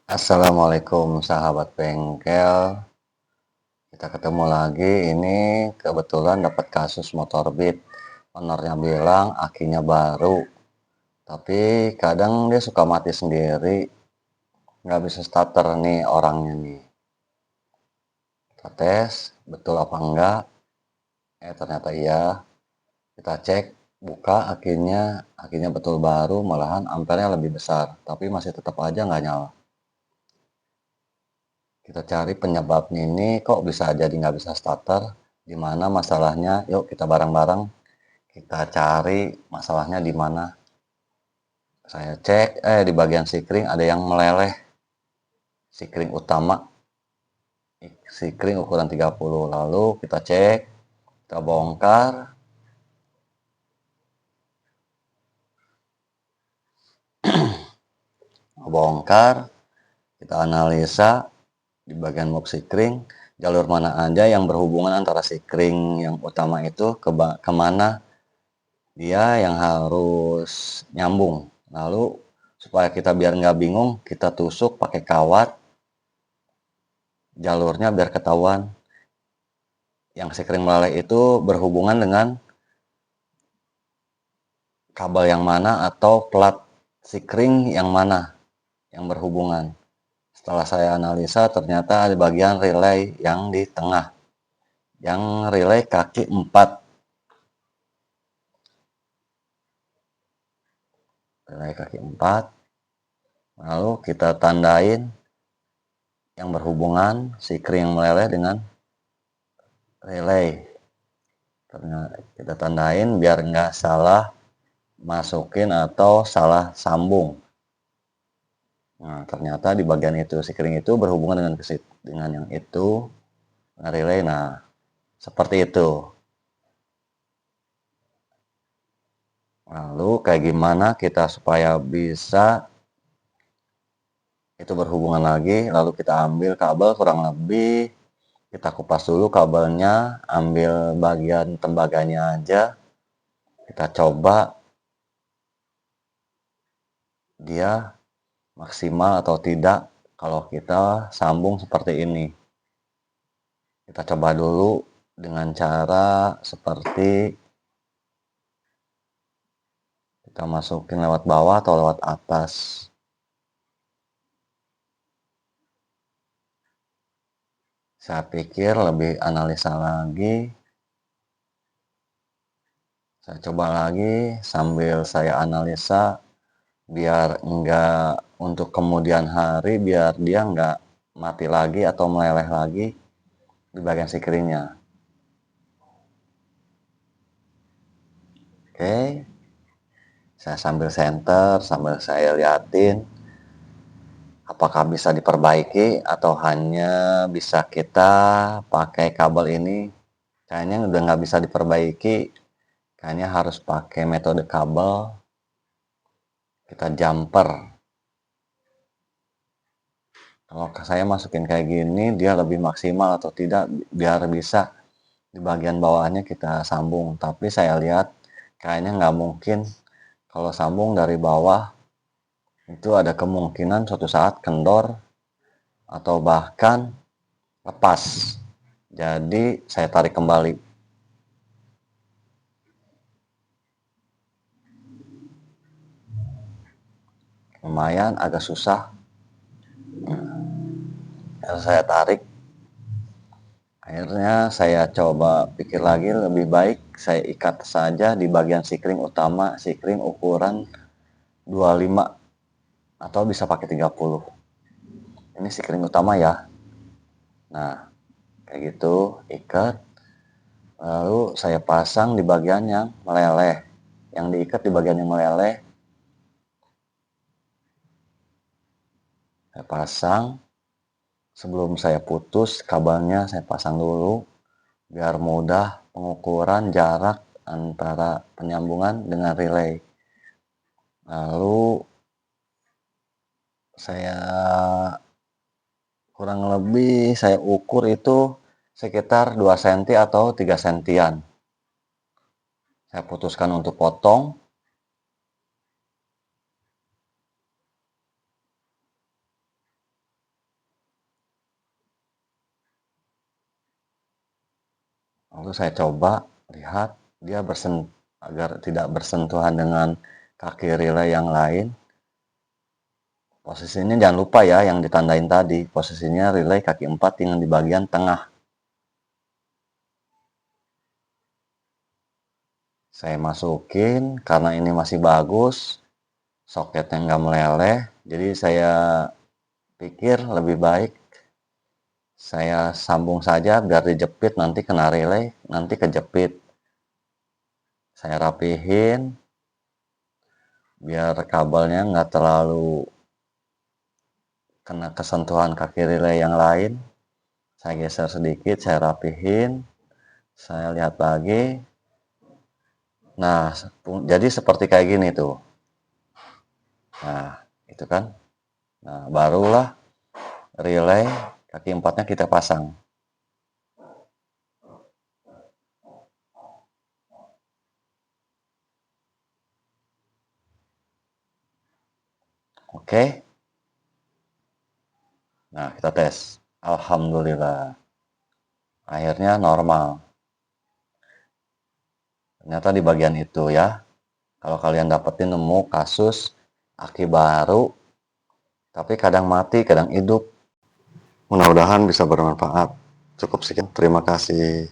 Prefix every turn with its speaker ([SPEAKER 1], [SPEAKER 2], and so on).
[SPEAKER 1] Assalamualaikum sahabat bengkel. Kita ketemu lagi. Ini kebetulan dapat kasus motor Beat. Ownernya bilang akinya baru, tapi kadang dia suka mati sendiri. Nggak bisa starter nih orangnya nih. Kita tes betul apa enggak. Ternyata iya. Kita cek, buka akinya betul baru, malahan ampernya lebih besar, tapi masih tetap aja nggak nyala. Kita cari penyebabnya ini, kok bisa jadi nggak bisa starter, di mana masalahnya. Yuk kita bareng-bareng kita cari masalahnya di mana. Saya cek, di bagian sikring ada yang meleleh. Sikring utama, sikring ukuran 30. Lalu kita cek, kita bongkar, kita analisa di bagian box sikring, jalur mana aja yang berhubungan antara sikring yang utama itu kemana dia yang harus nyambung. Lalu supaya kita biar nggak bingung, kita tusuk pakai kawat jalurnya biar ketahuan yang sikring meleleh itu berhubungan dengan kabel yang mana atau plat sikring yang mana yang berhubungan. Setelah saya analisa, ternyata ada bagian relay yang di tengah, yang relay kaki 4. Relay kaki 4. Lalu kita tandain yang berhubungan sikring yang meleleh dengan relay. Kita tandain biar nggak salah masukin atau salah sambung. Nah, ternyata di bagian itu sikring itu berhubungan dengan yang itu, dengan relay. Nah, seperti itu. Lalu kayak gimana kita supaya bisa itu berhubungan lagi. Lalu kita ambil kabel, kurang lebih kita kupas dulu kabelnya, ambil bagian tembaganya aja. Kita coba dia maksimal atau tidak kalau kita sambung seperti ini. Kita coba dulu dengan cara seperti kita masukin lewat bawah atau lewat atas. Saya pikir lebih analisa lagi. Saya coba lagi sambil saya analisa biar enggak untuk kemudian hari, biar dia enggak mati lagi atau meleleh lagi di bagian sikringnya. Oke, saya sambil center, sambil saya liatin apakah bisa diperbaiki atau hanya bisa kita pakai kabel ini. Kayaknya udah nggak bisa diperbaiki, kayaknya harus pakai metode kabel kita jumper. Kalau saya masukin kayak gini, dia lebih maksimal atau tidak, biar bisa di bagian bawahnya kita sambung. Tapi saya lihat kayaknya nggak mungkin. Kalau sambung dari bawah itu ada kemungkinan suatu saat kendor atau bahkan lepas. Jadi saya tarik kembali. Lumayan agak susah. Saya tarik. Akhirnya saya coba pikir lagi, lebih baik saya ikat saja di bagian sikring utama, sikring ukuran 25 atau bisa pakai 30. Ini sikring utama ya. Nah, kayak gitu, ikat. Lalu saya pasang di bagian yang meleleh. Yang diikat di bagian yang meleleh, saya pasang. Sebelum saya putus kabelnya, saya pasang dulu biar mudah pengukuran jarak antara penyambungan dengan relay. Lalu saya kurang lebih saya ukur itu sekitar 2 cm atau 3 sentian. Saya putuskan untuk potong. Lalu saya coba lihat dia agar tidak bersentuhan dengan kaki relay yang lain. Posisinya jangan lupa ya yang ditandain tadi, posisinya relay kaki 4 yang di bagian tengah. Saya masukin, karena ini masih bagus, soketnya nggak meleleh, jadi saya pikir lebih baik saya sambung saja biar dijepit, nanti kena relay, nanti kejepit. Saya rapihin biar kabelnya nggak terlalu kena kesentuhan kaki relay yang lain. Saya geser sedikit, saya rapihin, saya lihat lagi. Nah, jadi seperti kayak gini tuh. Nah, itu kan. Nah, barulah relay kaki 4-nya kita pasang. Oke. Nah, kita tes. Alhamdulillah. Akhirnya normal. Ternyata di bagian itu ya. Kalau kalian dapetin nemu kasus aki baru, tapi kadang mati, kadang hidup. Mudah-mudahan bisa bermanfaat. Cukup sekian. Terima kasih.